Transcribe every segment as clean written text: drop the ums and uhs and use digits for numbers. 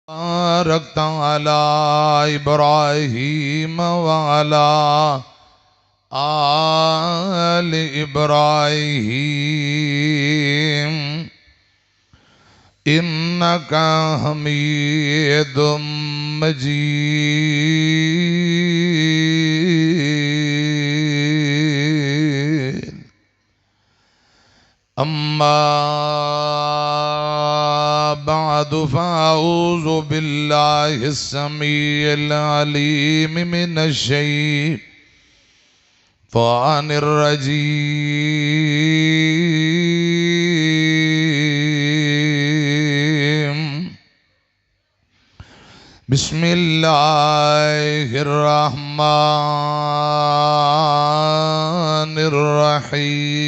باركت على إبراهيم وعلى آل إبراهيم إنك حميد مجيد. أما بعد فأعوذ بالله السميع العليم من الشيطان الرجيم. بسم الله الرحمن الرحيم.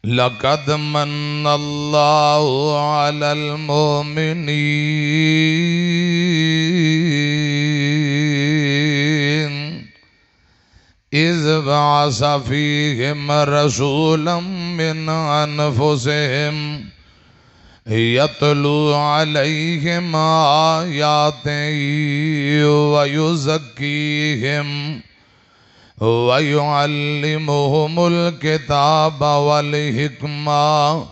لقد من الله على المؤمنين إذ بعث فيهم رسولا من أنفسهم يتلو عليهم آياته ويزكيهم ويعلمهم الكتاب والحكمة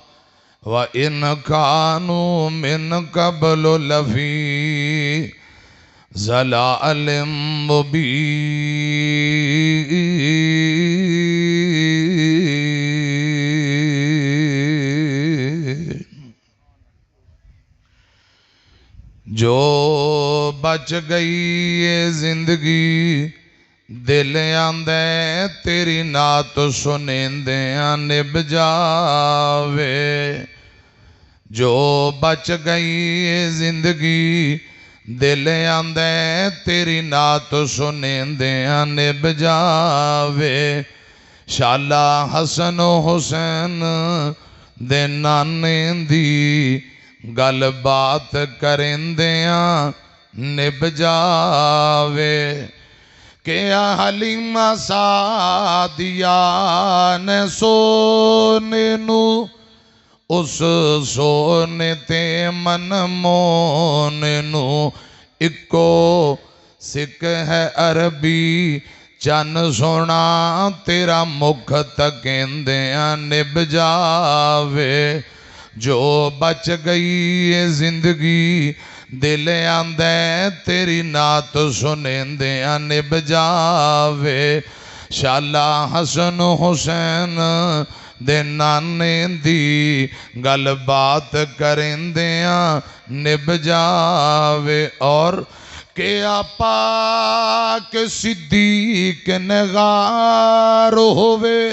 وإن كانوا من قبل لفي ضلال مبين. جو بچ گئی یہ زندگی دل آندے تیری نعت سنیندیاں نب جاوے. جو بچ گئی زندگی دل آندے تیری نعت سنیندیاں نب جاوے. شالا حسن و حسین دے نانے دی گل بات کریندیاں نب جاوے. کیا حلیمہ سعدیہ نے سونے نو اس سونے تے من مونے نو اکو سکھ ہے عربی چن سونا تیرا مکھ تکیندیاں نب جاوے. جو بچ گئی زندگی دل آندے تیری نعت سنیندیاں نب جاوے. شالا حسن حسین دے نانے دی گل بات کریندیاں نب جاوے. اور کیا پاک صدیق نگار ہووے.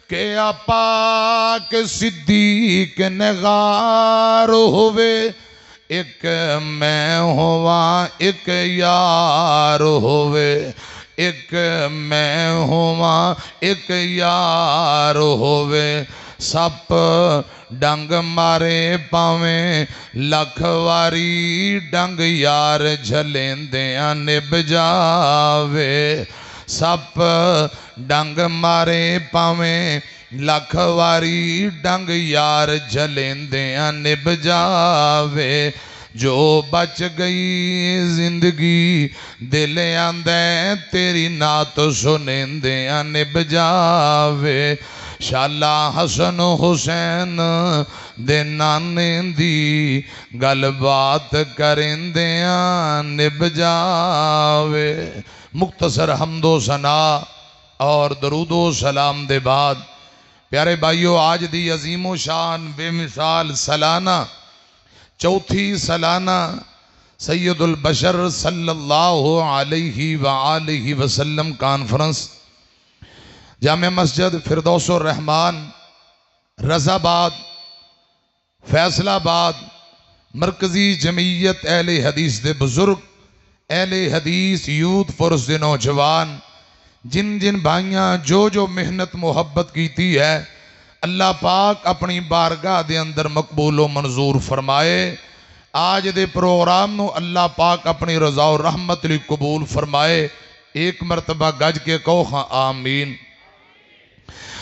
کیا پاک صدیق نگار ہووے. ایک میں ہوا ایک یار ہووے. ایک میں ہوا ایک یار ہووے. سپ ڈنگ مارے پاویں لکھ واری ڈنگ یار جھلیندیاں نب جاوے. سپ ڈنگ مارے پاویں لکھ واری ڈنگ یار جھلیندیاں نب جاوے. جو بچ گئی زندگی دل آندے تیری نعت سنیندیاں نب جاوے. شالا حسن حسین دے نانے دی گل بات کریندیاں نب جاوے. مختصر حمد و ثنا اور درود و سلام دے بعد پیارے بھائیو، آج دی عظیم و شان بے مثال سالانہ چوتھی سالانہ سید البشر صلی اللہ علیہ وآلہ وسلم کانفرنس جامع مسجد فردوس الرحمن رضا آباد فیصل آباد مرکزی جمعیت اہل حدیث دے بزرگ، اہل حدیث یوتھ فورس دے نوجوان، جن جن بھائیاں جو محنت محبت کیتی ہے، اللہ پاک اپنی بارگاہ دے اندر مقبول و منظور فرمائے. آج دے پروگرام نو اللہ پاک اپنی رضا و رحمت لی قبول فرمائے. ایک مرتبہ گج کے کہو ہاں آمین.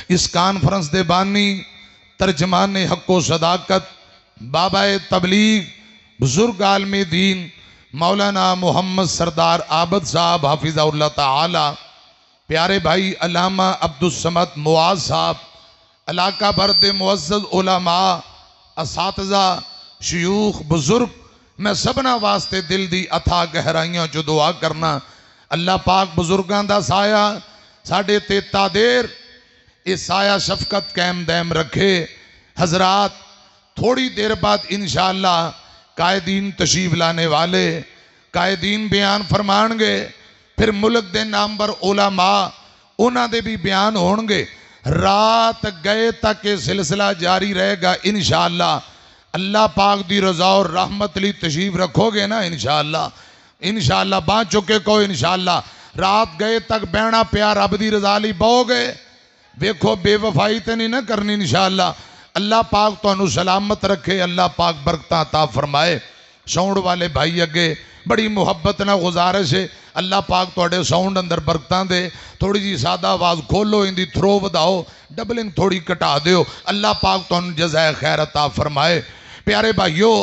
اس کانفرنس دے بانی ترجمان حق و صداقت، بابا تبلیغ، بزرگ عالم دین مولانا محمد سردار عابد صاحب حافظہ اللہ تعالی، پیارے بھائی علامہ عبدالصمد معاذ صاحب، علاقہ بھر دے معزز علماء، اساتذہ، شیوخ، بزرگ، میں سبنا واسطے دل دی اتھا گہرائیاں جو دعا کرنا اللہ پاک بزرگاں دا سایہ ساڑھے تے تادیر اس سایہ شفقت قائم دائم رکھے۔ حضرات تھوڑی دیر بعد انشاءاللہ قائدین تشریف لانے والے، قائدین بیان فرمان گے، پھر ملک دے نامبر علماء انہاں دے بھی بیان ہونگے، رات گئے تک یہ سلسلہ جاری رہے گا انشاءاللہ۔ اللہ پاک دی رضا اور رحمت لی تشریف رکھو گے نا انشاءاللہ، انشاءاللہ باں چکے کو انشاءاللہ رات گئے تک بینا پیار رب دی رضا لی بہو گے، ویکھو بے وفائی تے نہیں نہ کرنی انشاءاللہ۔ اللہ پاک تو انہوں سلامت رکھے، اللہ پاک برکتاں عطا فرمائے۔ ساؤنڈ والے بھائی اگے بڑی محبت نہ گزارش ہے، اللہ پاک توڑے ساؤنڈ اندر برکتاں دے، تھوڑی جی سادہ آواز کھولو، اندی تھرو وداؤ، ڈبلنگ تھوڑی کٹا دیو، اللہ پاک تو انہوں جزائے خیر عطا فرمائے۔ پیارے بھائیو،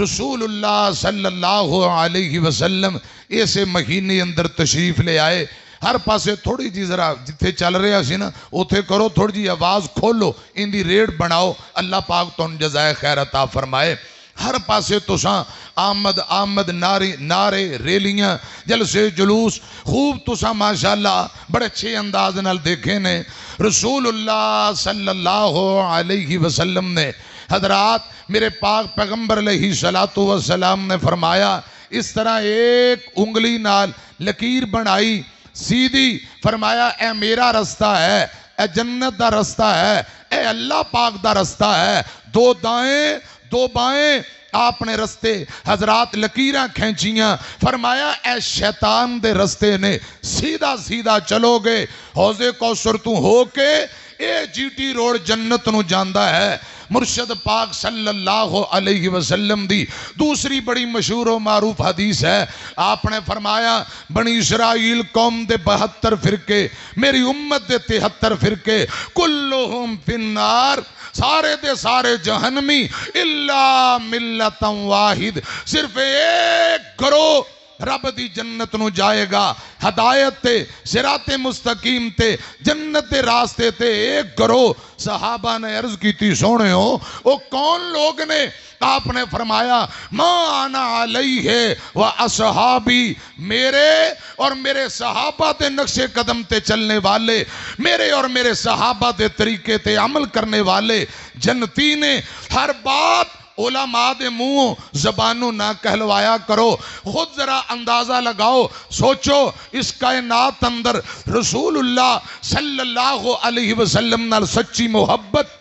رسول اللہ صلی اللہ علیہ وسلم ایسے مہینے اندر تشریف لے آئے، ہر پاسے تھوڑی جی ذرا جتھے چل رہے سی نا اوتھے کرو، تھوڑی جی آواز کھولو، اندی ریڈ بناؤ، اللہ پاک تو ان جزائے خیر عطا فرمائے۔ ہر پاسے تساں آمد آمد نعرے ریلیاں جلسے جلوس خوب تساں ماشاءاللہ بڑے اچھے انداز نال دیکھے نے۔ رسول اللہ صلی اللہ علیہ وسلم نے حضرات میرے پاک پیغمبر علیہ السلام نے فرمایا، اس طرح ایک انگلی نال لکیر بنائی سیدھی، فرمایا اے میرا رستہ ہے، اے جنت دا رستہ ہے، اے اللہ پاک دا رستہ ہے، دو دائیں دو بائیں آپ نے رستے حضرات لکیراں کھینچیاں، فرمایا اے شیطان دے رستے نے سیدھا سیدھا چلو گے، حوضے کوثر تو ہو کے اے جی ٹی روڈ جنت نو جاندہ ہے۔ مرشد پاک صلی اللہ علیہ وسلم دی دوسری بڑی مشہور و معروف حدیث ہے، آپ نے فرمایا بنی اسرائیل قوم دے 72 فرقے، میری امت دے 73 فرقے، کلہم فی النار، سارے دے سارے جہنمی، الا ملت واحد، صرف ایک گروہ رب دی جنت نو جائے گا، ہدایت تے صراط مستقیم تے جنت دے راستے تے ایک گروہ۔ صحابہ نے عرض کی تھی سونے ہو وہ کون لوگ نے؟ آپ نے فرمایا ما انا علیہ و اصحابی، میرے اور میرے صحابہ دے نقش قدم تے چلنے والے، میرے اور میرے صحابہ دے طریقے تے عمل کرنے والے جنتی نے۔ ہر بات علماء دے منہ زبانوں نہ کہلوایا کرو، خود ذرا اندازہ لگاؤ، سوچو اس کائنات اندر رسول اللہ صلی اللہ علیہ وسلم نال سچی محبت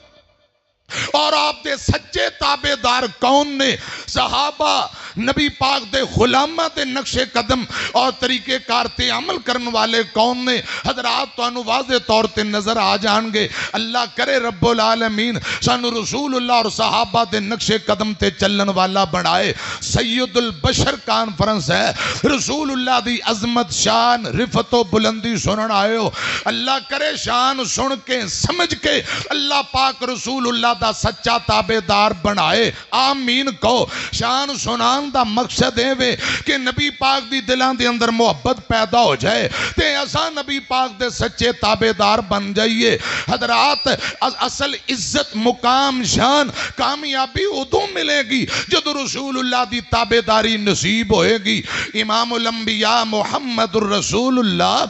اور آپ دے سچے تابعدار کون نے؟ صحابہ نبی پاک دے غلامہ دے نقش قدم اور طریقے کار تے عمل کرن والے کون نے؟ حضرات تو انو واضح طور تے نظر آ جان گے۔ اللہ کرے رب العالمین سانو رسول اللہ اور صحابہ دے نقش قدم تے چلن والا بنائے۔ سید البشر کانفرنس ہے، رسول اللہ دی عظمت شان رفت و بلندی سنن آئے ہو، اللہ کرے شان سن کے سمجھ کے اللہ پاک رسول اللہ دا سچا تابعدار بنائے، آمین کہو۔ شان سنان دا مقصد ہے کہ نبی پاک دی دلان دے اندر محبت پیدا ہو جائے تے ایسا نبی پاک دے سچے تابعدار بن جائیے۔ حضرات اصل عزت مقام شان کامیابی ادھوں ملے گی جب رسول اللہ دی تابعداری نصیب ہوئے گی۔ امام الانبیاء محمد الرسول اللہ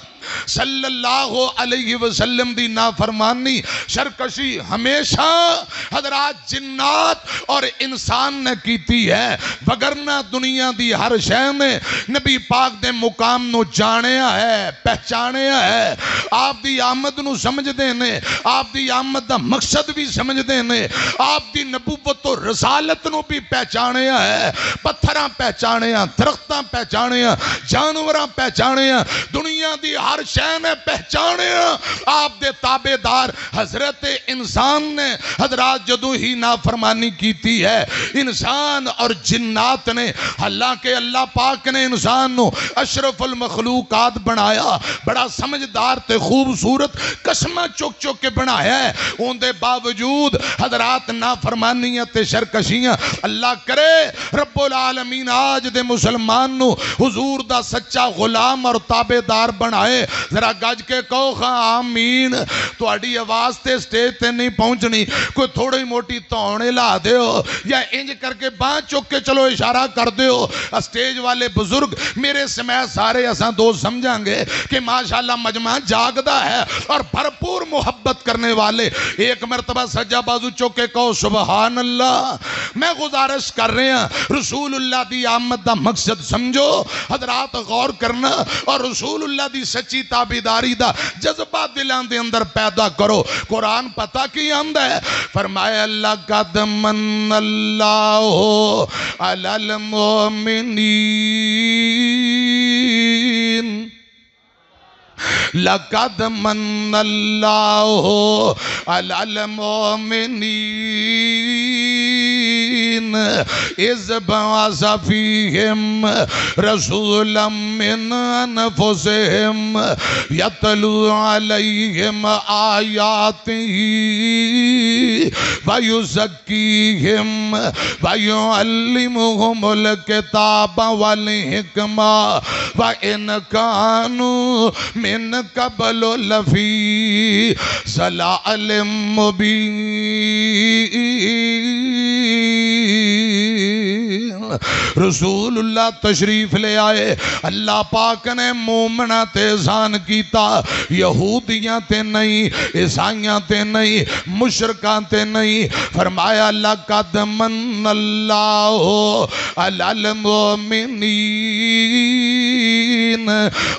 صلی اللہ علیہ وسلم دی نافرمانی سرکشی ہمیشہ حضرات جنات اور انسان نے کیتی ہے، وگرنہ دنیا دی ہر شے نے نبی پاک دے مقام نو جانیا ہے، پہچانیا ہے، آپ دی آمد نو سمجھ دینے، آپ دی آمد دا مقصد بھی سمجھ دینے، آپ دی نبوت و رسالت نو بھی پہچانیا ہے، پتھراں پہچانیا، درختاں پہچانیا، جانوراں پہچانیا، دنیا دی ہر ہر شے نے پہچانیا آپ دے تابع دار حضرت انسان نے حضرات جدو ہی نافرمانی کیتی ہے انسان اور جنات نے حالانکہ اللہ پاک نے انسان نو اشرف المخلوقات بنایا بڑا سمجھدار تے خوبصورت قسمہ چک چک کے بنایا ہے ان دے باوجود حضرات نافرمانیاں تے شرکشیاں اللہ کرے رب العالمین آج دے مسلمان نو حضور دا سچا غلام اور تابع دار بنائے ذرا گج کے کہو خواہ آمین تو اڈی آواز تے سٹیج تے نہیں پہنچنی کوئی تھوڑی موٹی تونے لا دے ہو یا انج کر کے باں چک کے چلو اشارہ کر دے ہو سٹیج والے بزرگ میرے سمیت سارے اساں دوست سمجھاں گے کہ ماشاءاللہ مجمع جاگدا ہے اور بھرپور محبت کرنے والے ایک مرتبہ سجا بازو چک کے کہو سبحان اللہ میں گزارش کر رہے ہیں رسول اللہ دی آمد دا مقصد سمجھو حضرات غور کرنا اور رسول اللہ دی سچی تابیداری دا جذبہ دلان دے اندر پیدا کرو قرآن پتہ کی آمد ہے فرمایا اللہ قد من اللہ علی المؤمنین لقد من اللہ علی المؤمنین اذ بعث فیہم رسولا من انفسہم یتلو علیہم آیاتہ ویزکیہم ویعلمہم الکتاب والحکمہ وإن كانوا من قبل لفی ضلال مبین رسول اللہ تشریف لے آئے اللہ پاک نے مومنہ تے احسان کیتا یہودیاں تے نہیں عیسائیاں تے نہیں مشرکاں تے نہیں فرمایا لقد من اللہ علی المؤمنین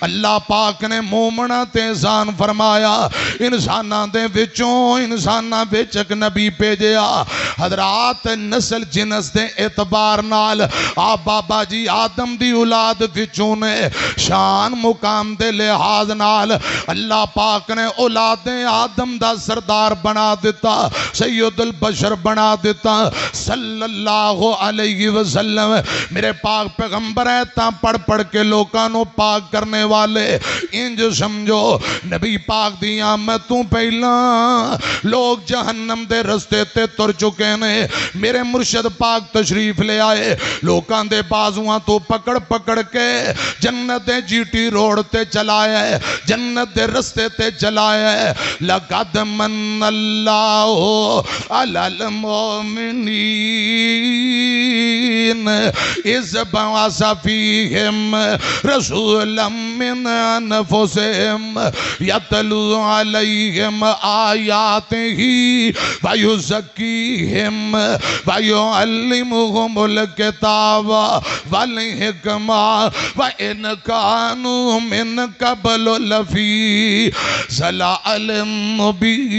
اللہ پاک نے مومنہ تے احسان فرمایا انسانہ دے وچوں انسانہ وچ ایک نبی بھیجیا حضرات نسل جنس دے اعتبار نال آپ بابا جی آدم دی اولاد وچوں نے شان مقام دے لحاظ نال اللہ پاک نے اولاد آدم دا سردار بنا دیتا سید البشر بنا دیتا صلی اللہ علیہ وسلم میرے پاک پیغمبر ہے تاں پڑھ پڑھ کے لوکانوں پاک کرنے والے انج سمجھو نبی پاک دی آمد تو پہلا لوگ جہنم دے رستے تے تر چکے نے میرے مرشد پاک تشریف لے آئے لوکاں دے بازوان تو پکڑ پکڑ کے جنت دے جی ٹی روڈ تے چلایا ہے جنت دے رستے تے چلایا ہے لقد من اللہ علی المؤمنین اذ بعث فیہم رسولا من انفسہم یتلو علیہم آیاتہ ویزکیہم ویعلمہم الکتاب والحکمہ وإن كانوا من قبل لفی ضلال مبین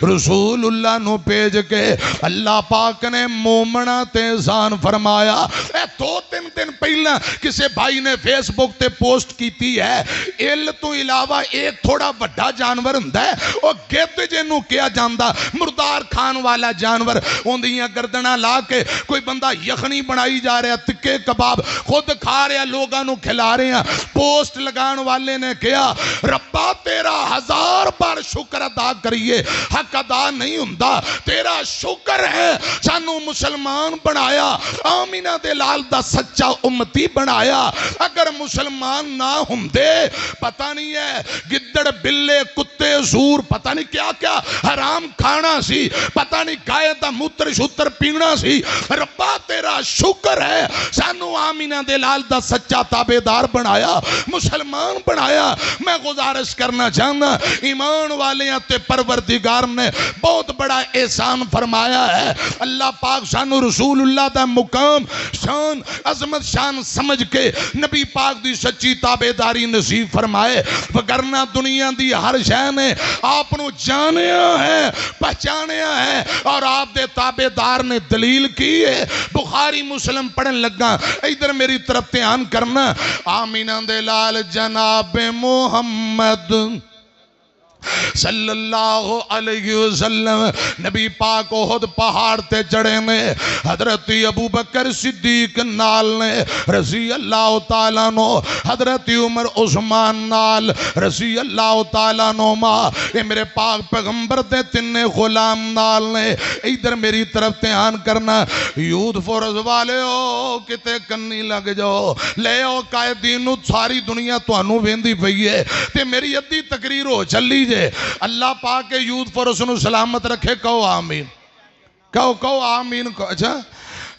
رسول اللہ نو پیج کے اللہ پاک نے مومنہ تے احسان فرمایا اے دو تین دن پہلا کسے بھائی نے فیس بک تے پوسٹ کیتی ہے ایل تو علاوہ ایک تھوڑا وڈا جانور ہندہ ہے اور گیت جنو کیا جاندہ مردار کھان والا جانور ہوندیاں گردنہ لا کے کوئی بندہ یخنی بنائی جا رہا تکے کباب خود کھا رہا لوگاں نو کھلا رہے ہیں پوسٹ لگان والے نے کیا ربا تیرا 1000 بار شکر ادا کریے حق ادا نہیں ہندہ تیرا شکر ہے سانو مسلمان بنایا آمینہ دے لال دا سچا امتی بنایا اگر مسلمان نہ ہندے پتہ نہیں ہے گدڑ بلے کتے زور پتہ نہیں کیا کیا حرام کھانا سی پتہ نہیں گائے دا موتر شتر پینا سی ربا تیرا شکر ہے سانو آمینہ دے لال دا سچا تابع دار بنایا مسلمان بنایا میں گزارش کرنا چاہنا ایمان والے تے پروردگار پروردگار نے بہت بڑا احسان فرمایا ہے. اللہ پاک سانو رسول اللہ دا مقام شان عظمت شان سمجھ کے نبی پاک دی سچی تابعداری نصیب فرمائے. وگرنہ دنیا دی ہر شے نے آپ نو جانیا ہے پہچانیا ہے اور آپ دے تابعدار نے دلیل کی ہے. بخاری مسلم پڑھن لگا ادھر میری طرف دھیان کرنا. آمینہ دے لال جناب محمد صلی اللہ علیہ وسلم نبی پاک احد پہاڑ تے چڑھے نے. حضرت ابو بکر صدیق نال نے رضی اللہ تعالیٰ نو, حضرت عمر عثمان نال رضی اللہ تعالیٰ نو ما, اے میرے پاک پیغمبر دے تین غلام نال نے. ادھر میری طرف دھیان کرنا. یوتھ فورس والے ہو کتے کنی لگ جاؤ لے او قائدین نو, ساری دنیا توانو ویندی پئی ہے تے میری ادھی تقریر ہو چلی. اللہ پاک یوتھ فورس نو سلامت رکھے. کہو آمین, کہو آمین. اچھا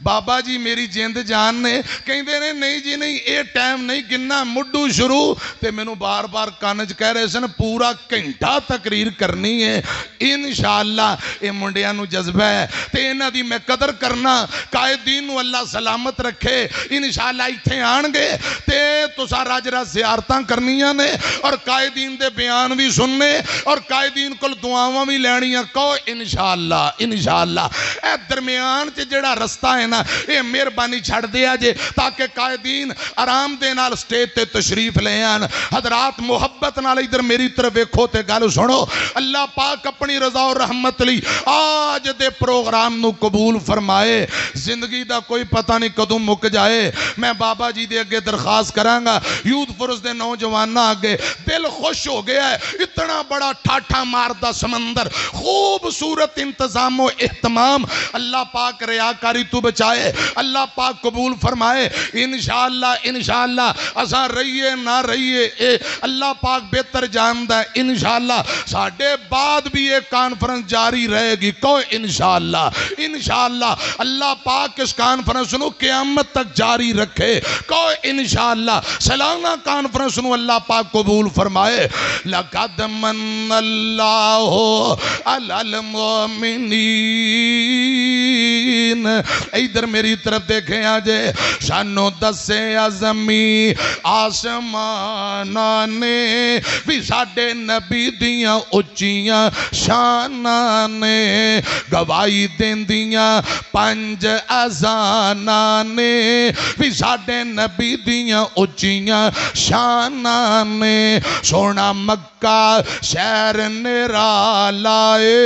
بابا جی میری جند جان نے کہیں دے نے نہیں جی نہیں اے ٹائم نہیں گننا مڈو شروع تے میں نو بار بار کانج کہہ رہے سن پورا گھنٹہ تقریر کرنی ہے انشاءاللہ. اے منڈیاں نو جذبہ ہے تے انہاں دی میں قدر کرنا. قائدین نو اللہ سلامت رکھے. انشاءاللہ ایتھے آن گے تے تسا راج راج زیارتاں کرنیاں نے اور قائدین دے بیان بھی سننے اور قائدین کل دعاواں بھی لینیاں. کہو انشاءاللہ انشاءاللہ. اے درمیان چ جڑا رستہ ہے نا اے مہربانی چھڑ دیا جے تاکہ قائدین آرام دے نال سٹیج تے تشریف لے آن. حضرات محبت نال ادھر میری طرف ویکھو تے گل سنو. اللہ پاک اپنی رضا اور رحمت لی آج دے پروگرام نو قبول فرمائے. زندگی دا کوئی پتہ نہیں کدوں مک جائے. میں بابا جی دے اگے درخواست کراں گا یوتھ فورس دے نوجواناں اگے دل خوش ہو گیا ہے. اتنا بڑا ٹھاٹھا ماردا سمندر, خوبصورت انتظام و اہتمام. اللہ پاک ریاکاری تو بچائے, اللہ پاک قبول فرمائے. انشاءاللہ انشاءاللہ اساں رہیے نہ رہیے اے اللہ پاک بہتر جاندا ہے. انشاءاللہ ساڈے بعد بھی یہ کانفرنس جاری رہے گی. کہو انشاءاللہ انشاءاللہ. اللہ پاک اس کانفرنس نو قیامت تک جاری رکھے. کہو انشاءاللہ. سالانہ کانفرنس نو اللہ پاک قبول فرمائے. لقد من اللہ علی المؤمنین. ادھر میری طرف دیکھیں آجے. شانو دسے عظمی آسمانہ نے بھی ساڑھے نبی دیاں اچیاں شانہ نے گواہی دین دیاں پنج ازانہ نے بھی ساڑھے نبی دیاں اچیاں شانہ نے. سونا مکہ شہر نرالائے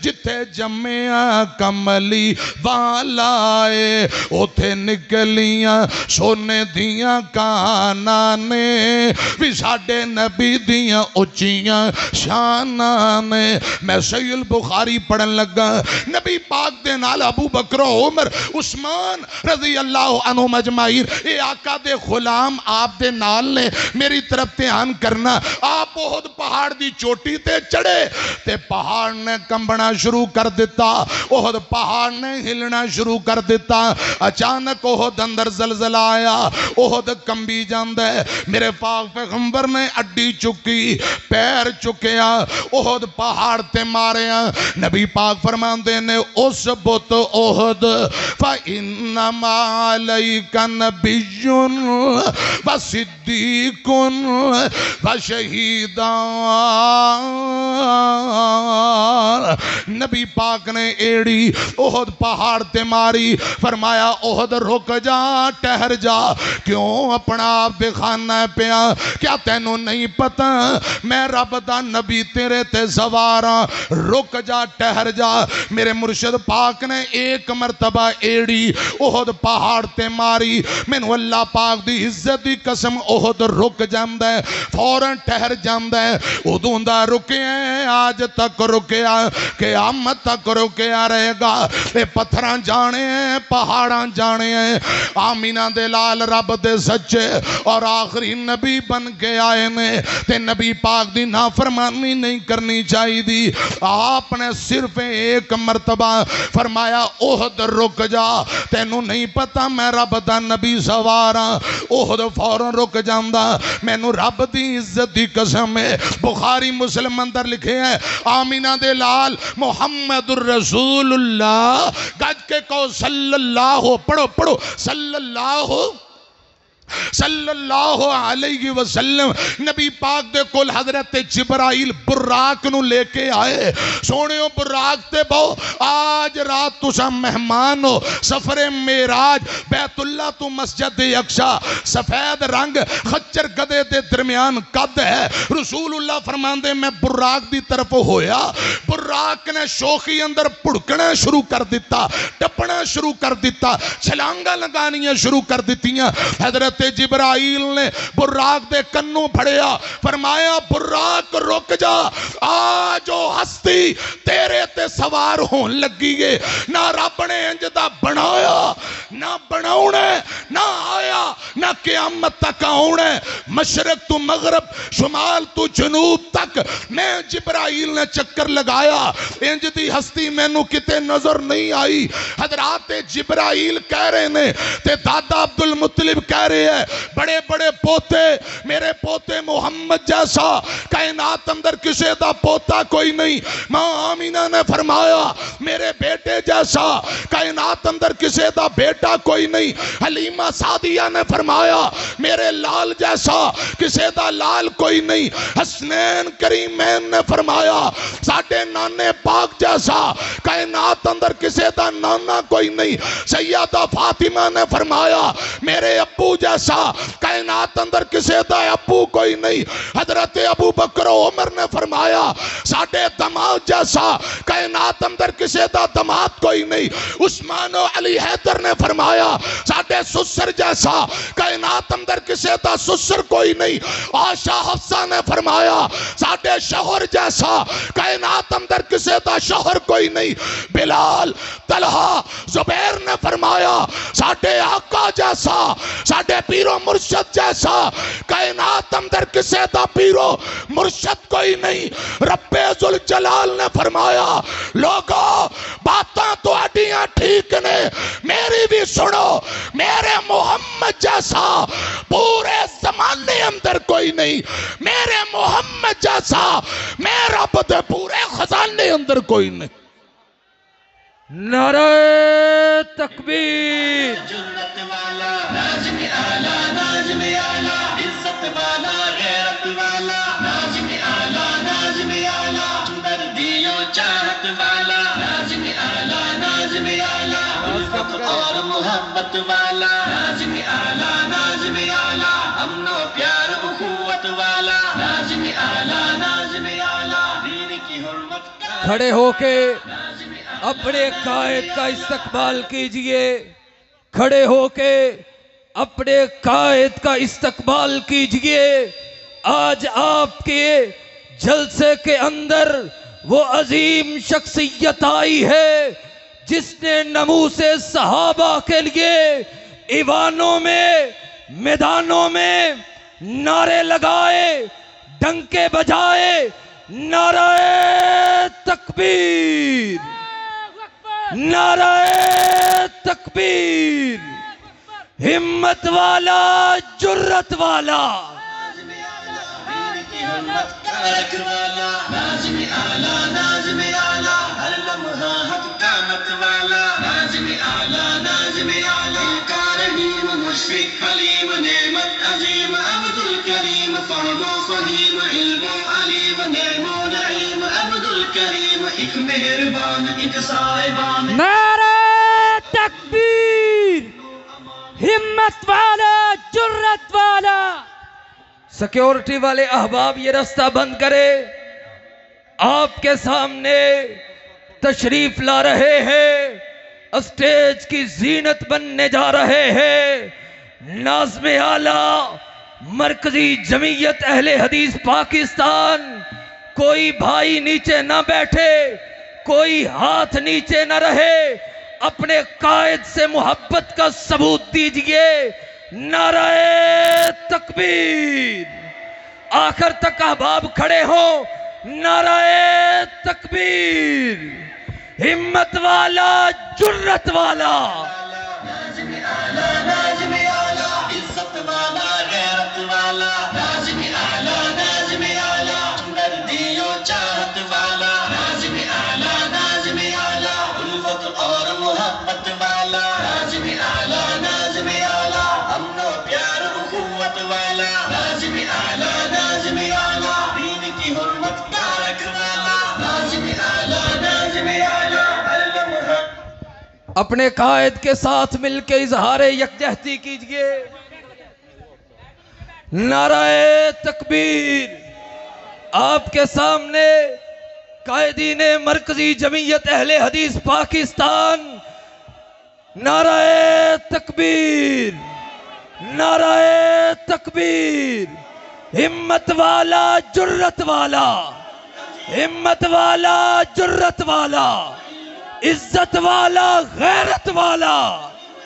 جتے جمعہ کملی والائے اوتھے نکلیاں سونے دیاں کانا نے بھی ساڑھے نبی دیاں اچیاں شانہ نے. میں صحیح البخاری پڑھن لگا. نبی پاک دے نال ابو بکر و عمر عثمان رضی اللہ عنہ مجمعین اے آقا دے غلام آپ دے نال نے. میری طرف دھیان کرنا. آپ احد پہاڑ دی چوٹی تے چڑھے تے پہاڑ نے کمبنا شروع کر دیتا. احد پہاڑ نے ہلنا شروع کر دیتا. اچانک احد اندر زلزلہ آیا. احد کمبی جاندے. میرے پاک پیغمبر نے اڈی چکی پیر چکیا احد پہاڑ تے ماریا. نبی پاک فرماندے نے اس بت احد فَإِنَّمَا عَلَيْكَ نَبِيٌّ وَصِدِّيقٌ وَشَهِيدٌ. نبی پاک نے ایڑی احد پہاڑ تے ماری. فرمایا احد رک جا ٹہر جا. کیوں اپنا آپ دکھانا ہے پیا؟ کیا تینوں نہیں پتا میں رب دا نبی تیرے تے سوارا. رک جا ٹہر جا. میرے مرشد پاک نے ایک مرتبہ ایڑی احد پہاڑ تے ماری. مینوں اللہ پاک دی عزت دی قسم احد رک جاندا ہے فوراں ٹہر جاندا ہے. ادوں دا رکیا آج تک رکیا قیامت تک رکیا رہے گا. اے پتھراں جانے میں پہاڑاں جانے ہیں. آمینہ دے لال رب دے سچے اور آخری نبی بن کے آئے نے تے نبی پاک دی نافرمانی نہیں کرنی چاہی دی. آپ نے صرف ایک مرتبہ فرمایا احد رک جا, تینوں نہیں پتا میں رب دا نبی سوارا. احد فوراں رک جاندا. مینوں رب دی عزت دی قسم ہے, بخاری مسلم اندر لکھے ہیں آمینہ دے لال محمد الرسول اللہ, گج کے کہو صلی اللہ, پڑھو پڑھو صلی اللہ علیہ وسلم. نبی پاک دے کول حضرت جبرائیل براق نو لے کے آئے. سونیو براق تے بہو آج رات تسا مہمان ہو. سفر معراج بیت اللہ تو مسجد اقصی, سفید رنگ خچر گدے دے درمیان قد ہے. رسول اللہ فرماندے میں براق دی طرف ہویا, براق نے شوخی اندر پڑکنا شروع کر دیتا, ٹپنا شروع کر دیتا, چھلانگا لگانیاں شروع کر دیتیاں. حضرت جبرائیل نے براق دے کنوں پھڑیا, فرمایا براق رک جا, آج جو ہستی تیرے تے سوار ہون لگی ہے, نہ رب نے انجدہ بنایا نہ بناؤنے, نہ آیا نہ قیامت تک آؤنے, مشرق تو مغرب شمال تو جنوب تک. میں جبرائیل نے چکر لگایا, انجدی ہستی میں نو کتے نظر نہیں آئی. حضرات جبرائیل کہہ رہے نے تے دادا عبدالمطلب کہہ رہے ہیں بڑے بڑے پوتے, میرے پوتے محمد جیسا کائنات اندر کسے دا پوتا کوئی نہیں. ماں آمینہ نے فرمایا میرے بیٹے جیسا کائنات اندر کسے دا بیٹا کوئی نہیں. حلیمہ سعدیہ نے فرمایا میرے لال جیسا کسے دا لال کوئی نہیں. حسنین کریمین نے فرمایا ساڑھے نانے پاک جیسا کائنات اندر کسے دا نانا کوئی نہیں. سیدہ فاطمہ نے فرمایا میرے ابو جیسا کائنات اندر کسے دا ابو کوئی نہیں. حضرت ابو بکر و عمر نے فرمایا ساڑھے دماد جیسا کائنات اندر کسے دا دماد کوئی نہیں. عثمان و علی حیدر نے فرمایا ساڑھے سسر جیسا کائنات اندر کسے دا سسر کوئی نہیں. عائشہ حفصہ نے فرمایا ساڑھے شوہر جیسا کائنات اندر کسے دا شوہر کوئی نہیں. بلال طلحہ زبیر نے فرمایا ساڑھے آقا جیسا ساڑھے پیرو مرشد جیسا کائنات اندر کسے دا پیرو مرشد کوئی نہیں. رب ذوالجلال نے فرمایا لوگو باتاں تو اڈیاں ٹھیک نے, میری بھی سنو, میرے محمد جیسا پورے زمانے اندر کوئی نہیں. میرے محمد جیسا میرا رب دے پورے خزانے اندر کوئی نہیں. نعرہ تکبیر, جرت والا ناظم اعلیٰ, ناظم اعلیٰ, عزت والا, غیرت والا, ناظم اعلیٰ, ناظم اعلیٰ, مردی و چاہت والا, ناظم اعلیٰ, ناظم اعلیٰ, الفت اور محبت والا, ناظم اعلیٰ, ناظم اعلیٰ, امن و پیار اخوت والا, ناظم اعلیٰ, ناظم اعلیٰ, دین کی حرمت کا کھڑے ہو کے اپنے قائد کا استقبال کیجئے. کھڑے ہو کے اپنے قائد کا استقبال کیجئے. آج آپ کے جلسے کے اندر وہ عظیم شخصیت آئی ہے جس نے ناموس صحابہ کے لیے ایوانوں میں, میدانوں میں نعرے لگائے, ڈنکے بجائے. نعرہ تکبیر, نعرہ تکبیر. ہمت والا, جرت والا, ناظم اعلیٰ, دین کی حرمت کا رکھ والا, ناظم اعلیٰ, ناظم اعلیٰ, ہر لمحہ حق قامت والا, ناظم اعلیٰ, ناظم اعلیٰ, کا رحیم مشفق حلیم نعمت عظیم عبد الکریم, فہم و فہیم علم و علیم, نعم و نعیم عبد الکریم, ایک مہربان, ایک صاحبان. نعرہ تکبیر, ہمت والا, جرت والا. سیکیورٹی والے احباب یہ رستہ بند کرے. آپ کے سامنے تشریف لا رہے ہیں, اسٹیج کی زینت بننے جا رہے ہیں ناظم اعلیٰ مرکزی جمعیت اہل حدیث پاکستان. کوئی بھائی نیچے نہ بیٹھے, کوئی ہاتھ نیچے نہ رہے. اپنے قائد سے محبت کا ثبوت دیجئے. نعرہ تکبیر. آخر تک احباب کھڑے ہوں. نعرہ تکبیر. ہمت والا، جرت والا. ناظم اعلیٰ، ناظم اعلیٰ، عزت والا، غیرت والا. ناظم اعلیٰ، ناظم اعلیٰ، ہمدردی و چاہت والا. ناظم اعلیٰ، ناظم اعلیٰ، الفت اور محبت والا. ناظم اعلیٰ، ناظم اعلیٰ، امن و پیار اخوت والا. ناظم اعلیٰ، ناظم اعلیٰ، دین کی حرمت کا رکھوالا. ناظم اعلیٰ، ناظم اعلیٰ، علم حق. اپنے قائد کے ساتھ مل کے اظہار یکجہتی کیجئے. نعرہ تکبیر. آپ کے سامنے قائدین مرکزی جمعیت اہل حدیث پاکستان. نعرہ تکبیر. نعرہ تکبیر. ہمت والا، جرت والا. ہمت والا، جرت والا. عزت والا، غیرت والا.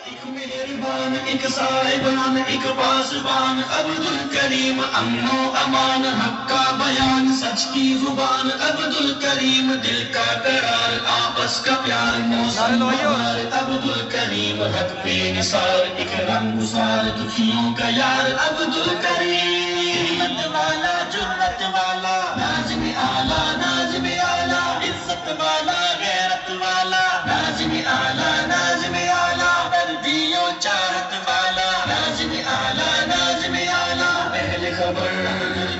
ایک مہربان، ایک صاحبان، ایک پاسبان، عبد الکریم، امن و امان، حق کا بیان، سچ کی زبان. عبد الکریم، دل کا قرار، آپس کا پیار، موسم بہار. عبد الکریم، حق پہ نثار، ایک رنگ گسار، دکھیوں کا یار. عبد الکریم، ہمت والا، جرت والا. ناظم اعلیٰ، ناظم اعلیٰ، عزت والا، غیرت والا. ناظم اعلیٰ، ناظم اعلیٰ، دردی و چاہت والا. ناظم اعلیٰ، ناظم اعلیٰ، اہل خبر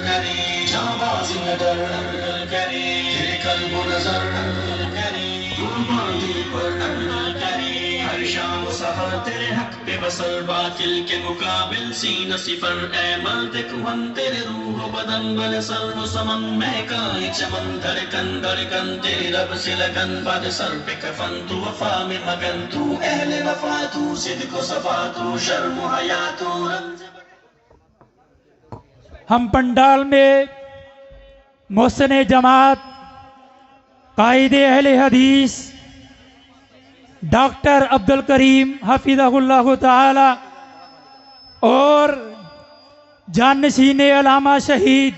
کریم، جانباز نگر کریم، تیرے قلب و نظر کریم، قربان دل پر کریم. ہر شام و سحر تیرے حق پہ بسر، باطل کے مقابل سینہ صفر. اے مرد کہن تیرے روح و بدن بل سر و سمن، مہکا ہے چمن دھڑکن دھڑکن تیرے رب سے لگن. باد سر پہ کفن تو وفا میں مگن، تو اہل وفا، تو صدق و صفا، تو شرم و حیا، تو رمز. ہم پنڈال میں محسن جماعت، قائد اہل حدیث ڈاکٹر عبد الکریم حفظہ اللہ تعالی اور جانشین علامہ شہید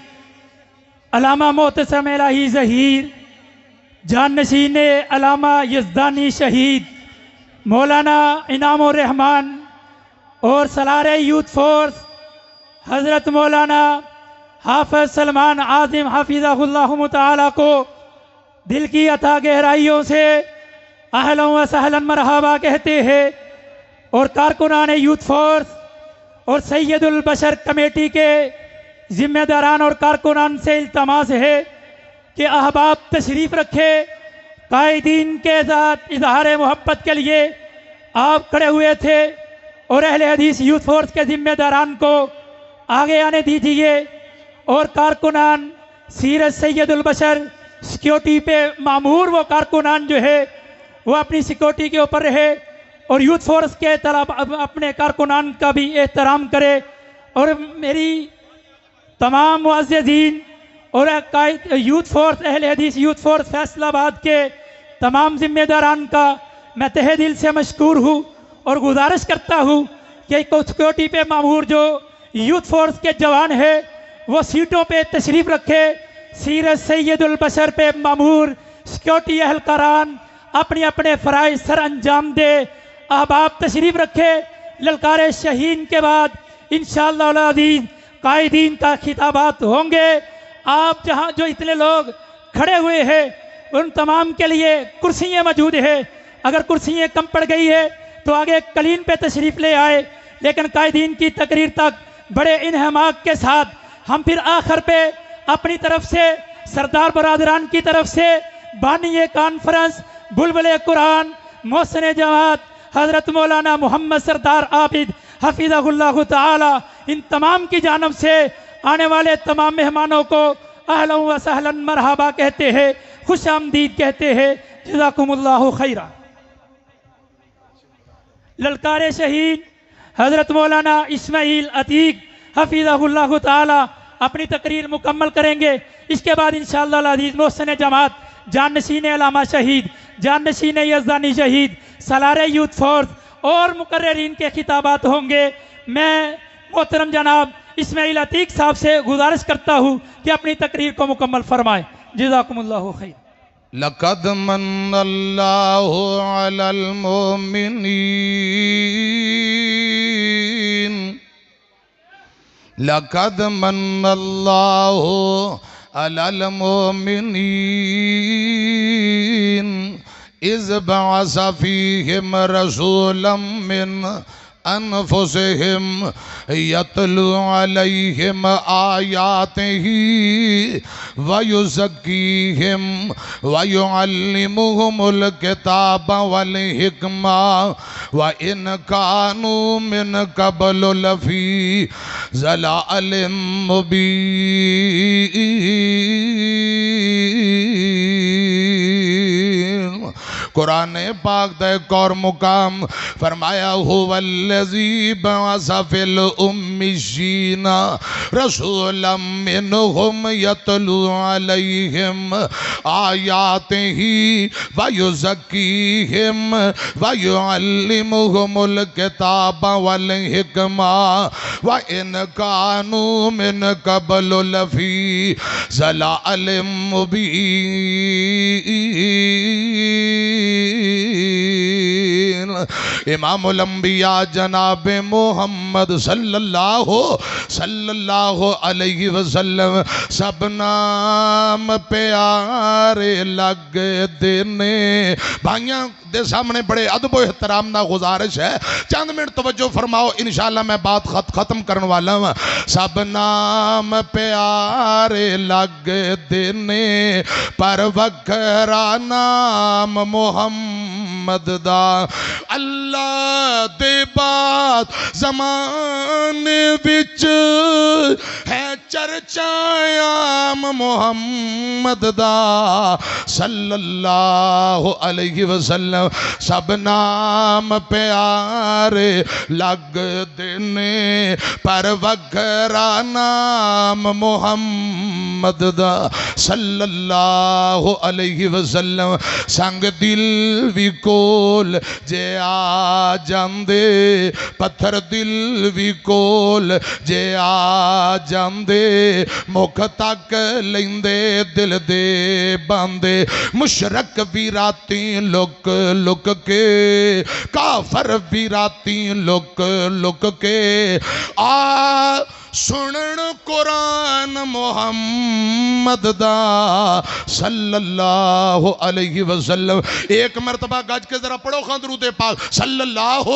علامہ معتصم الہی ظہیر، جانشین علامہ یزدانی شہید مولانا انعام الرحمن اور سالار یوتھ فورس حضرت مولانا حافظ سلمان عاظم حفظہ اللہ تعالی کو دل کی عطا گہرائیوں سے اہلا و سہلا مرحبا کہتے ہیں. اور کارکنان یوتھ فورس اور سید البشر کمیٹی کے ذمہ داران اور کارکنان سے التماس ہے کہ احباب تشریف رکھے. قائدین کے ذات اظہار محبت کے لیے آپ کھڑے ہوئے تھے اور اہل حدیث یوتھ فورس کے ذمہ داران کو آگے آنے دیجیے. اور کارکنان سیرت سید البشر سیکیورٹی پہ معمور وہ کارکنان جو ہے وہ اپنی سیکیورٹی کے اوپر رہے اور یوتھ فورس کے طرف اپنے کارکنان کا بھی احترام کرے. اور میری تمام معززین اور یوتھ فورس اہل حدیث یوتھ فورس فیصل آباد کے تمام ذمہ داران کا میں تہہ دل سے مشکور ہوں اور گزارش کرتا ہوں کہ سیکیورٹی پہ معمور جو یوتھ فورس کے جوان ہے وہ سیٹوں پہ تشریف رکھے. سیرت سید البشر پہ معمور سیکیورٹی اہلکاران اپنے اپنے فرائض سر انجام دے. احباب تشریف رکھے. للکار شہین کے بعد انشاءاللہ العزیز قائدین کا خطابات ہوں گے. آپ جہاں جو اتنے لوگ کھڑے ہوئے ہیں ان تمام کے لیے کرسیاں موجود ہیں. اگر کرسیاں کم پڑ گئی ہے تو آگے کلین پہ تشریف لے آئے. لیکن قائدین کی تقریر تک بڑے انہماک کے ساتھ ہم پھر آخر پہ اپنی طرف سے سردار برادران کی طرف سے بانی کانفرنس بلبل قرآن محسن جماعت حضرت مولانا محمد سردار عابد حفظہ اللہ تعالی ان تمام کی جانب سے آنے والے تمام مہمانوں کو اہلا و سہلا مرحبا کہتے ہیں، خوش آمدید کہتے ہیں. جزاکم اللہ خیرا. للکار شہید حضرت مولانا اسماعیل عتیق حفظہ اللہ تعالی اپنی تقریر مکمل کریں گے. اس کے بعد انشاءاللہ العزیز محسن جماعت جانشین علامہ شہید، جانشین یزدانی شہید سالار یوتھ فورس اور مقررین کے خطابات ہوں گے. میں محترم جناب اسماعیل عتیق صاحب سے گزارش کرتا ہوں کہ اپنی تقریر کو مکمل فرمائیں. جزاکم اللہ خیر. لقد من اللہ علی المؤمنین لقد من اللہ علی المؤمنین اذ بعث فیہم رسولا من انفسہم یتلو علیہم آیاتہ ویزکیہم ویعلمہم الکتاب والحکمہ وإن کانوا من قبل لفی ضلال مبین. قرآن پاک دا ایک اور مقام فرمایا هو الذی بعث فی الأمیین رسولا منہم یتلو علیہم آیاتہ ویزکیہم ویعلمہم الکتاب والحکمہ وإن کانوا من قبل لفی ضلال مبین. امام الانبیاء جناب محمد صلی اللہ علیہ وسلم سب نام پیارے لگ دینے. بھائیاں دے سامنے بڑے ادب و احترام نہ گزارش ہے, چند منٹ توجہ فرماؤ, انشاءاللہ میں بات ختم کرنے والا ہوں. سب نام پیارے لگ دینے پر وکھرا نام محمد دا. اللہ دے بات زمانے وچ ہے چرچایام محمد دا صلی اللہ علیہ وسلم. سب نام پیارے لگ دینے پر وکھرا نام محمد دا صلی اللہ علیہ وسلم. سنگ دل بھی کول جے آ جاندے, پتھر دل بھی کول جے آ جاندے, مکھ تک لیندے دل دے باندے. مشرک بھی راتی لک لک کے, کافر بھی راتی لک لک کے آ سنن قرآن محمد دا صلی اللہ علیہ وسلم. ایک مرتبہ گج کے ذرا پڑھو خان درود پاک صلی اللہ.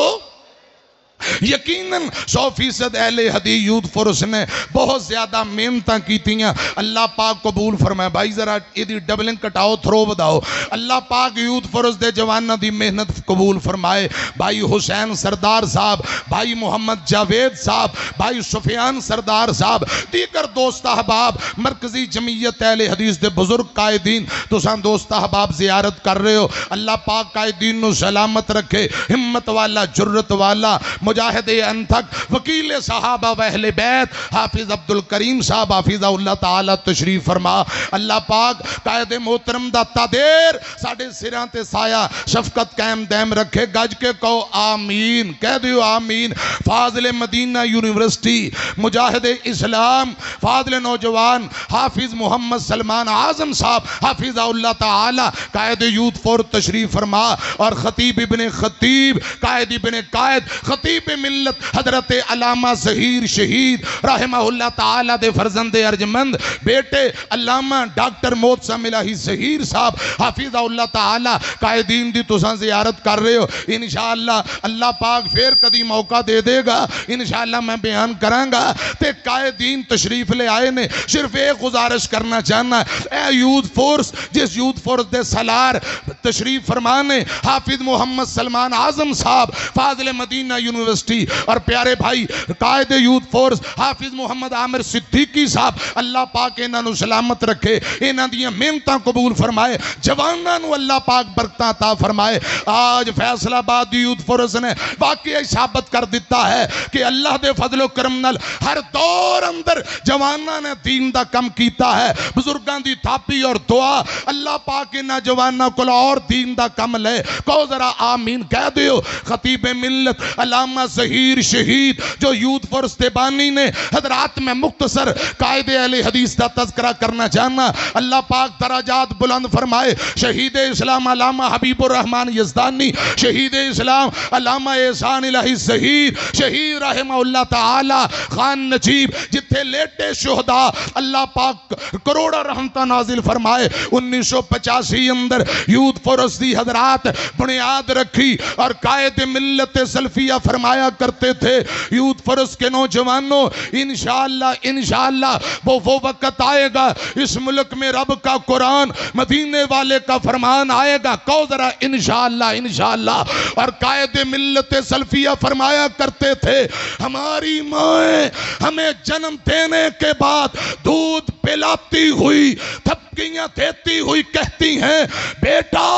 یقیناً 100% اہل حدیث یوتھ فورس نے بہت زیادہ محنتاں کیتیاں. اللہ پاک قبول فرمائے. بھائی ذرا یہ ڈبلنگ کٹاؤ, تھرو بداؤ. اللہ پاک یوتھ فورس دے جوانہ دی محنت قبول فرمائے. بھائی حسین سردار صاحب, بھائی محمد جاوید صاحب, بھائی سفیان سردار صاحب, دیگر دوست احباب, مرکزی جمعیت اہل حدیث دے بزرگ قائدین, تساں دوست احباب زیارت کر رہے ہو. اللہ پاک قائدین نو سلامت رکھے, ہمت والا, جرت والا, مجاہد انتھک, وکیل صحابہ و اہل بیت حافظ عبدالکریم صاحب حافظہ اللہ تعالی تشریف فرما. اللہ پاک قائد محترم دا تادیر ساڑھے سران تے سایہ شفقت قائم دائم رکھے. گج کے کہو آمین, کہہ دیو آمین. فاضل مدینہ یونیورسٹی, مجاہد اسلام, فاضل نوجوان حافظ محمد سلمان اعظم صاحب حافظہ اللہ تعالی قائد یوتھ فور تشریف فرما. اور خطیب ابن خطیب, قائد ابن قائد, خطیب ملت حضرت علامہ ظہیر شہید رحمہ اللہ تعالی دے فرزند ارجمند بیٹے علامہ ڈاکٹر محتسم الہی ظہیر صاحب حافظہ اللہ تعالی قائدین دی تساں زیارت کر رہے ہو. انشاءاللہ اللہ پاک پھر کدی موقع دے دے گا, انشاءاللہ میں بیان کروں گا. تے قائدین تشریف لے آئے نے, صرف ایک گزارش کرنا چاہنا, اے یوتھ فورس, جس یوتھ فورس دے سالار تشریف فرمانے حافظ محمد سلمان اعظم صاحب فاضل مدینہ یونیورسٹی, اور پیارے بھائی قائد یوتھ فورس حافظ محمد عامر صدیقی صاحب اللہ پاک انہاں نو سلامت رکھے, انہاں دیاں محنتاں قبول فرمائے, جواناں نو اللہ پاک برکتاں عطا فرمائے. آج فیصل آباد یوتھ فورس نے واقعی ثابت کر دیتا ہے کہ اللہ دے فضل و کرم نال ہر دور اندر جواناں نے دین دا کم کیتا ہے. بزرگاں دی تھاپی اور دعا اللہ پاک انہاں جواناں کول اور اور دین دا کم لے کو ذرا آمین کہہ دیو. خطیب ملت علامہ ظہیر شہید جو یوتھ فورس بانی نے حضرات میں مختصر قائد اہل حدیث دا تذکرہ کرنا چاہنا. اللہ پاک درجات بلند فرمائے. شہید اسلام علامہ حبیب الرحمن یزدانی، شہید اسلام علامہ احسان الہی ظہیر شہید رحمہ اللہ تعالی خان نجیب جتھے لیٹے شہداء اللہ پاک کروڑا رحمتہ نازل فرمائے. 1985 اندر یوتھ فورس دی حضرات بنیاد رکھی اور قائد ملت سلفیہ فرمایا کرتے تھے یوتھ فورس کے نوجوانوں انشاءاللہ وہ وقت آئے گا اس ملک میں رب کا قرآن مدینے والے کا فرمان آئے گا. کو ذرا انشاءاللہ. اور قائد ملت سلفیہ فرمایا کرتے تھے ہماری مائیں ہمیں جنم دینے کے بعد دودھ پلاتی ہوئی تھپکیاں دیتی ہوئی کہتی ہیں بیٹا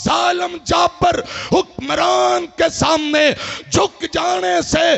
ظالم جابر حکمران کے سامنے جھک جانے سے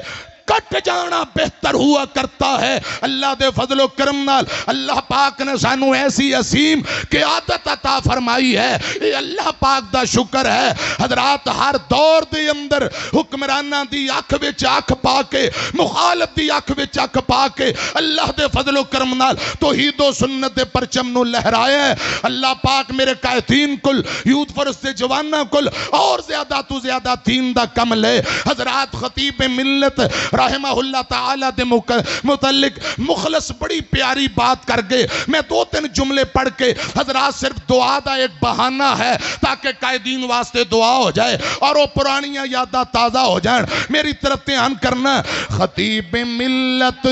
کٹ جانا بہتر ہوا کرتا ہے. اللہ دے فضل و کرم نال اللہ پاک نے سانو ایسی عظیم قیادت عطا فرمائی ہے. یہ اللہ پاک دا شکر ہے. حضرات ہر دور دے اندر حکمرانہ دی اکھ وچ اکھ پا کے مخالف دی اکھ وچ اکھ پا کے اللہ دے فضل و کرم نال توحید و سنت دے پرچم نو لہرایا ہے. اللہ پاک میرے قائدین کل یوتھ فورس دے جواناں کل اور زیادہ تو زیادہ دین دا کم لے. حضرات خطیب ملت رحمہ اللہ تعالیٰ دے متعلق مخلص بڑی پیاری بات کر گئے. میں 2-3 جملے پڑھ کے حضرات صرف دعا دا ایک بہانہ ہے تاکہ قائدین واسطے دعا ہو جائے اور وہ پرانیاں یاداں تازہ ہو جائیں. میری طرف دھیان کرنا. خطیب ملت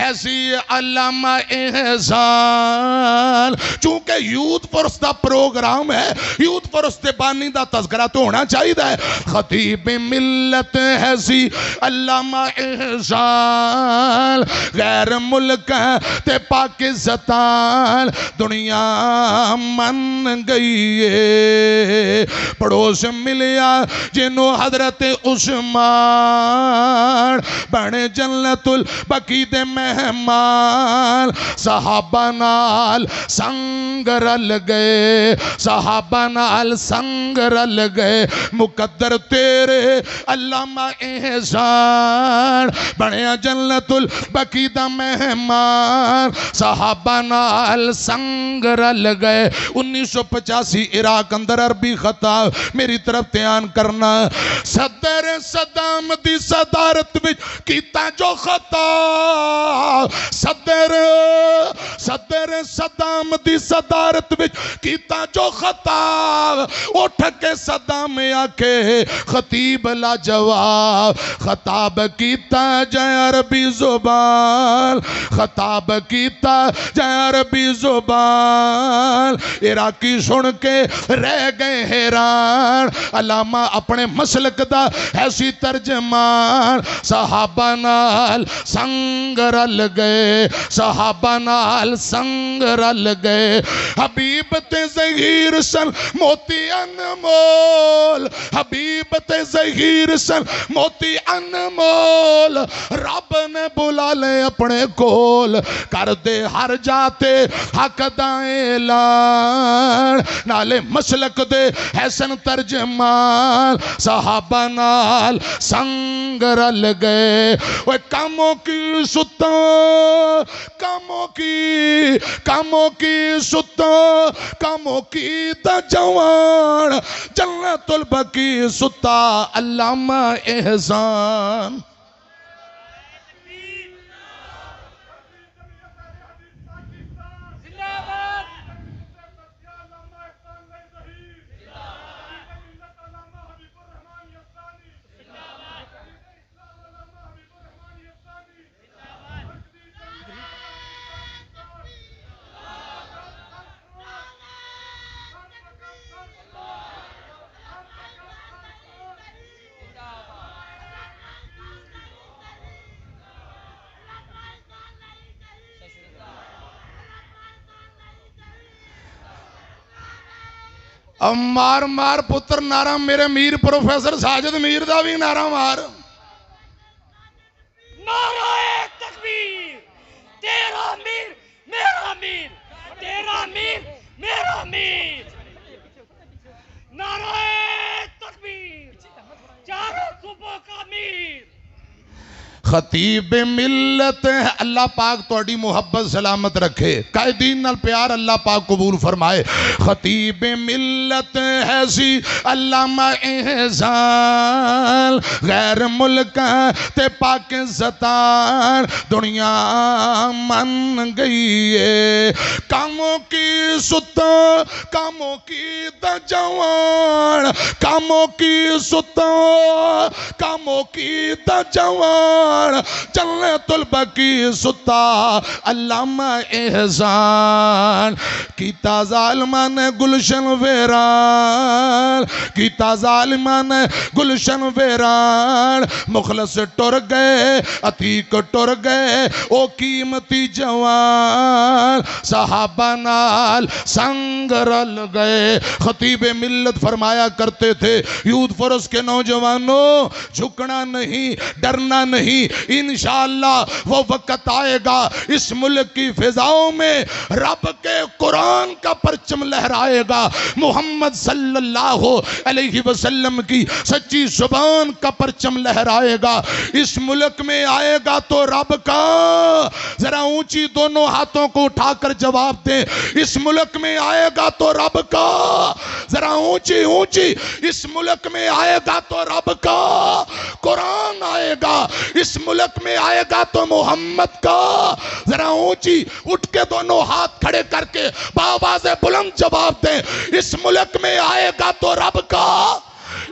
ایسی علامہ احسان چونکہ یوتھ فورس دا پروگرام ہے یوتھ فورس دے بانی دا تذکرہ تو ہونا چاہیے. خطیب ملت ایسی علامہ احسان غیر ملک تے پاکستان دنیا من گئی ہے. پڑوس ملیا جنہوں حضرت عثمان بنے جنت البقیع دے مہمان. صحابہ نال سنگ رل گئے صحابہ نال سنگ رل گئے مقدر تیرے علامہ احسان بنیا جنت البقیع دا مہمان. صحابہ نال سنگ رل گئے. 1985 عراق اندر عربی خطاب. میری طرف دھیان کرنا. صدر صدام دی صدارت وچ کیتا جو خطاب صدر صدام دی صدارت وچ کیتا جو خطاب اٹھ کے صدام آکے خطیب لا جواب. خطاب کیتا جائے عربی زبان خطاب کیتا جائے عربی زبان. عراقی سن کے رہ گئے حیران. علامہ اپنے مسلک دا ایسی ترجمان. صحابہ نال سنگ رل گئے صحابہ نال سنگ رل گئے. حبیب تے ظہیر سن موتی انمول حبیب تے ظہیر سن موتی انمول. رب نے بلا لے اپنے کول کر دے ہر جاتے حق دا اعلان. نالے مسلک دے حسن ترجمان. صحابہ نال سنگ رل گئے. وہ کاموں کی ستوں کاموں کی ستوں کاموں کی دا جوان جنت البقیع ستا علامہ احسان. اب مار مار پتر نعرہ میرے میر پروفیسر ساجد میر دا بھی نعرہ مار. نعرہ تکبیر تیرا میر میرا میر تیرا میر میرا میر. خطیب ملت ہے، اللہ پاک توڑی محبت سلامت رکھے، قائدین نال پیار اللہ پاک قبول فرمائے۔ خطیب ملت ہے سی علامہ احسان، غیر ملک تے پاکستان دنیا من گئی ہے، کاموں کی ستا کاموں کی دا جوان، کاموں کی ستا کاموں کی دا جوان، چلنے طلبہ کی ستا علامہ احسان، کیتا ظالمان گلشن ویران، کیتا ظالمان گلشن ویران، مخلص ٹر گئے عتیق ٹر گئے او قیمتی جوان، صحابہ نال سنگ رل گئے۔ خطیب ملت فرمایا کرتے تھے یوتھ فورس کے نوجوانوں، جھکنا نہیں، ڈرنا نہیں، انشاءاللہ وہ وقت آئے گا اس ملک کی فضاؤں میں رب کے قرآن کا پرچم لہرائے گا، محمد صلی اللہ علیہ وسلم کی سچی زبان کا پرچم لہرائے گا، اس ملک میں آئے گا تو رب کا، ذرا اونچی دونوں ہاتھوں کو اٹھا کر جواب دیں، اس ملک میں آئے گا تو رب کا، ذرا اونچی اونچی، اس ملک میں آئے گا تو رب کا قرآن آئے گا، اس ملک میں آئے گا تو محمد کا، ذرا اونچی اٹھ کے دونوں ہاتھ کھڑے کر کے بآواز بلند جواب دیں، اس ملک میں آئے گا تو رب کا،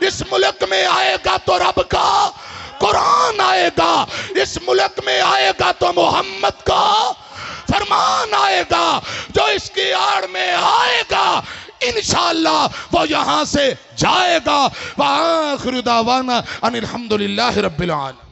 اس ملک میں آئے گا تو رب کا قرآن آئے گا، اس ملک میں آئے گا تو محمد کا فرمان آئے گا، جو اس کی آڑ میں آئے گا انشاءاللہ وہ یہاں سے جائے گا۔ وآخر دعوانا ان الحمدللہ رب العالمین۔